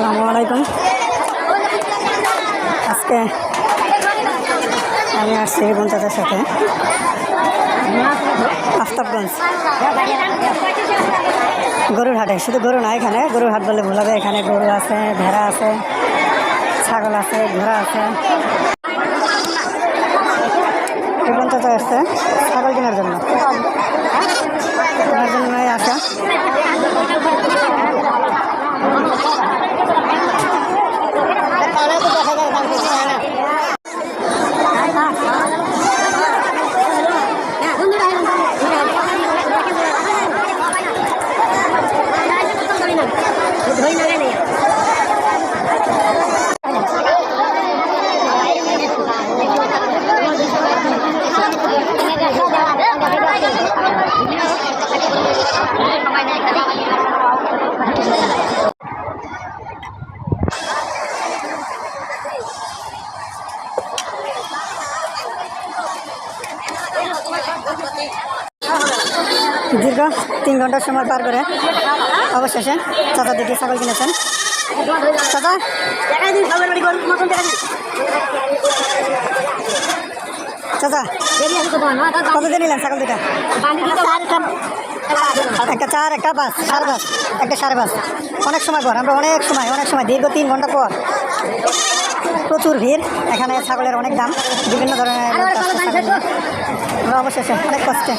আসসালামু আলাইকুম। আজকে আমি আসছি বন্ধুদের সাথে আফতাবগঞ্জ গরুর হাটে। শুধু গরু না, এখানে গরুর হাট বলে ভুল হবে। এখানে গরু আছে, ভেড়া আছে, ছাগল আছে, ঘোড়া আছে। এই বন্ধুতে আসছে ছাগল কেনার জন্য আসা। দীর্ঘ 3 ঘন্টার সময় পার করে অবশেষে চাচা দিকে ছাগল কিনেছেন। চাচা চাচা কত দিয়ে নিলেন ছাগল দুটা? একটা 4, একটা 5, 5.5, একটা 5.5। অনেক সময় পর, আমরা অনেক সময় দীর্ঘ 3 ঘন্টা পর। প্রচুর ভিড় এখানে, ছাগলের অনেক দাম, বিভিন্ন ধরনের আমরা অবশেষে অনেক কষ্টে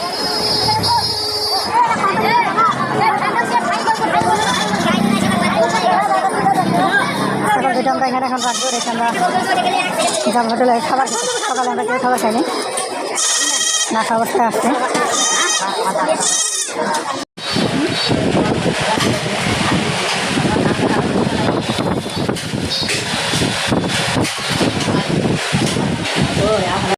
ছাগল দুটো আমরা এখানে এখন রাখবো। রেখে আমরা যাব হোটেলে খাবার খেতে। সকালে আমরা কেউ খাবার খাইনি, না খাওয়া অবস্থায় আসছে।